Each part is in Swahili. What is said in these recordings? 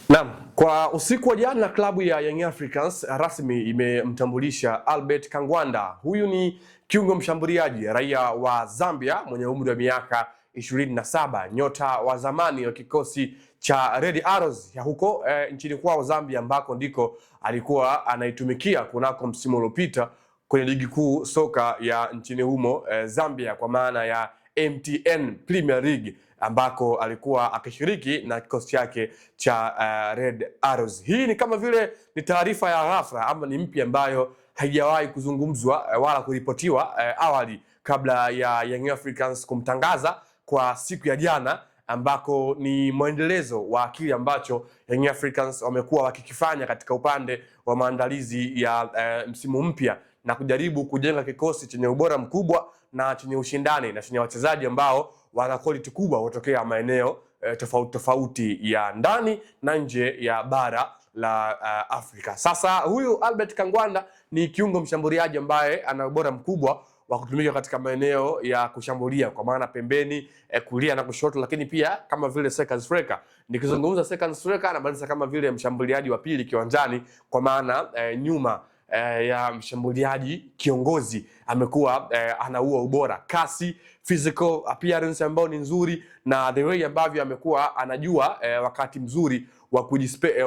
Naam, kwa usiku wa jana klabu ya Young Africans rasmi imemtambulisha Albert Kangwanda. Huyu ni kiungo mshambuliaji raia wa Zambia mwenye umri wa miaka 27, nyota wa zamani wa kikosi cha Red Arrows ya huko nchini kwao Zambia, ambako ndiko alikuwa anaitumikia kunako msimu uliopita kwenye ligi kuu soka ya nchini humo Zambia, kwa maana ya MTN Premier League, ambako alikuwa akishiriki na kikosi chake cha Red Arrows. Hii ni kama vile ni taarifa ya ghafla ama ni mpya ambayo haijawahi kuzungumzwa wala kuripotiwa awali kabla ya Young Africans kumtangaza kwa siku ya jana, ambako ni mwendelezo wa kile ambacho Young Africans wamekuwa wakikifanya katika upande wa maandalizi ya msimu mpya na kujaribu kujenga kikosi chenye ubora mkubwa na chenye ushindani na chenye wachezaji ambao wana quality kubwa kutokea maeneo tofauti tofauti ya ndani na nje ya bara la Afrika. Sasa huyu Albert Kangwanda ni kiungo mshambuliaji ambaye ana ubora mkubwa wa kutumika katika maeneo ya kushambulia, kwa maana pembeni, kulia na kushoto, lakini pia kama vile second striker. Nikizungumza second striker anamaanisha kama vile mshambuliaji wa pili kiwanjani, kwa maana nyuma ya mshambuliaji kiongozi. Amekuwa ana huo ubora, kasi, physical appearance ambayo ni nzuri, na the way ambavyo amekuwa anajua wakati mzuri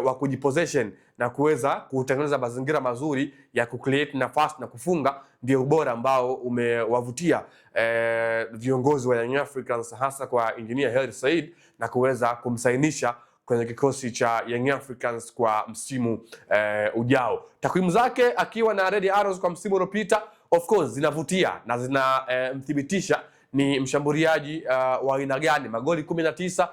wa kujipossession na kuweza kutengeneza mazingira mazuri ya kucreate nafasi na kufunga, ndio ubora ambao umewavutia viongozi wa Young Africans, hasa kwa Engineer Hersi Said, na kuweza kumsainisha kwenye kikosi cha Young Africans kwa msimu ujao. Takwimu zake akiwa na Red Arrows kwa msimu uliopita of course zinavutia na zinamthibitisha ni mshambuliaji wa aina gani. Magoli 19,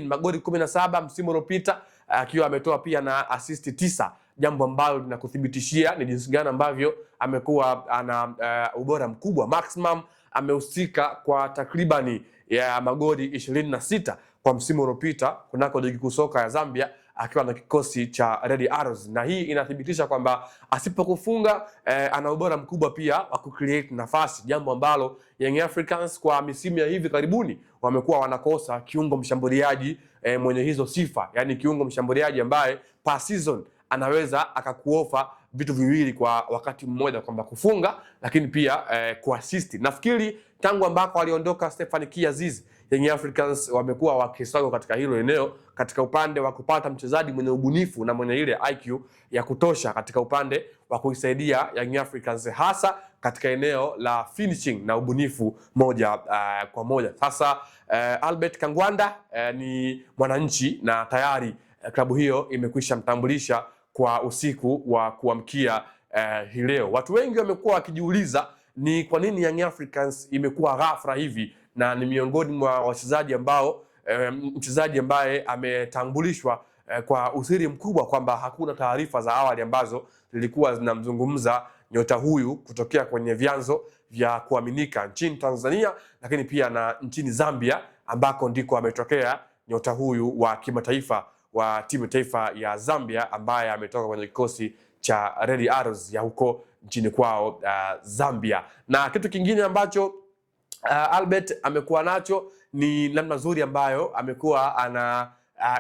magoli 17 msimu uliopita, akiwa ametoa pia na assist 9, jambo ambalo linakuthibitishia ni jinsi gani ambavyo amekuwa ana ubora mkubwa. Maximum amehusika kwa takribani ya magoli 26 kwa msimu uliopita kunako ligi kuu soka ya Zambia akiwa na kikosi cha Red Arrows, na hii inathibitisha kwamba asipokufunga ana ubora mkubwa pia wa kucreate nafasi, jambo ambalo Young Africans kwa misimu ya hivi karibuni wamekuwa wanakosa kiungo mshambuliaji mwenye hizo sifa, yani kiungo mshambuliaji ambaye per season anaweza akakuofa vitu viwili kwa wakati mmoja, kwamba kufunga lakini pia kuassist. Nafikiri tangu ambako aliondoka Stephane Aziz, Young Africans wamekuwa wakisago katika hilo eneo, katika upande wa kupata mchezaji mwenye ubunifu na mwenye ile IQ ya kutosha katika upande wa kuisaidia Young Africans, hasa katika eneo la finishing na ubunifu moja kwa moja. Sasa Albert Kangwanda ni mwananchi na tayari klabu hiyo imekwisha mtambulisha kwa usiku wa kuamkia hii leo. Watu wengi wamekuwa wakijiuliza ni kwa nini Young Africans imekuwa ghafla hivi, na ni miongoni mwa wachezaji ambao mchezaji ambaye ametambulishwa kwa usiri mkubwa, kwamba hakuna taarifa za awali ambazo zilikuwa zinamzungumza nyota huyu kutokea kwenye vyanzo vya kuaminika nchini Tanzania, lakini pia na nchini Zambia, ambako ndiko ametokea nyota huyu wa kimataifa wa timu taifa ya Zambia, ambaye ametoka kwenye kikosi cha Red Arrows ya huko nchini kwao Zambia. Na kitu kingine ambacho Albert amekuwa nacho ni namna nzuri ambayo amekuwa ana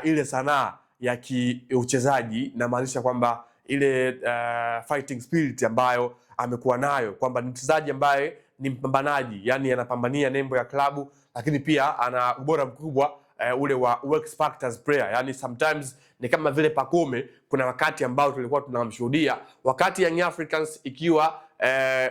ile sanaa ya kiuchezaji, na maanisha kwamba ile fighting spirit ambayo amekuwa nayo, kwamba ni mchezaji ambaye ni mpambanaji, yani anapambania nembo ya klabu, lakini pia ana ubora mkubwa ule wa work factors player. Yani sometimes ni kama vile Pacome, kuna wakati ambao tulikuwa tunamshuhudia wakati Young Africans ikiwa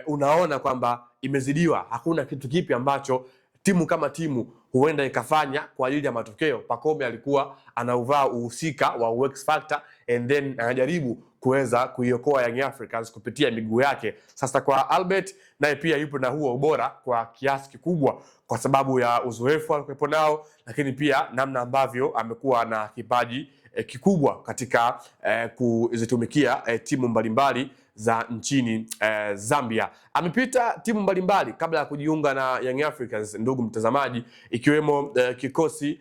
unaona kwamba imezidiwa, hakuna kitu kipi ambacho timu kama timu huenda ikafanya kwa ajili ya matokeo. Pacome alikuwa anauvaa uhusika wa work factor and then anajaribu kuweza kuiokoa Young Africans kupitia miguu yake. Sasa kwa Albert naye pia yupo na huo ubora kwa kiasi kikubwa, kwa sababu ya uzoefu alikuwa nao, lakini pia namna ambavyo amekuwa na kipaji kikubwa katika kuzitumikia timu mbalimbali za nchini Zambia. Amepita timu mbalimbali kabla ya kujiunga na Young Africans, ndugu mtazamaji, ikiwemo kikosi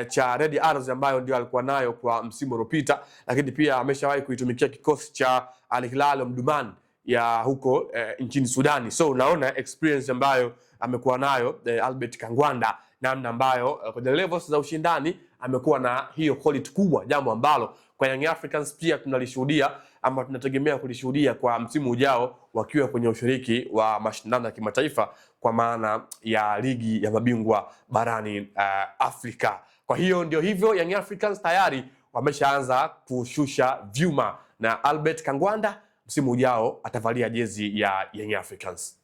cha Red Arrows ambayo ndio alikuwa nayo kwa msimu uliopita, lakini pia ameshawahi kuitumikia kikosi cha Al Hilal Omdurman ya huko nchini Sudani. So unaona experience ambayo amekuwa nayo Albert Kangwanda, namna ambayo kwenye levels za ushindani amekuwa na hiyo quality kubwa, jambo ambalo kwa Young Africans pia tunalishuhudia ama tunategemea kulishuhudia kwa msimu ujao wakiwa kwenye ushiriki wa mashindano ya kimataifa kwa maana ya ligi ya mabingwa barani Afrika. Kwa hiyo ndio hivyo, Young Africans tayari wameshaanza kushusha vyuma na Albert Kangwanda msimu ujao atavalia jezi ya Young Africans.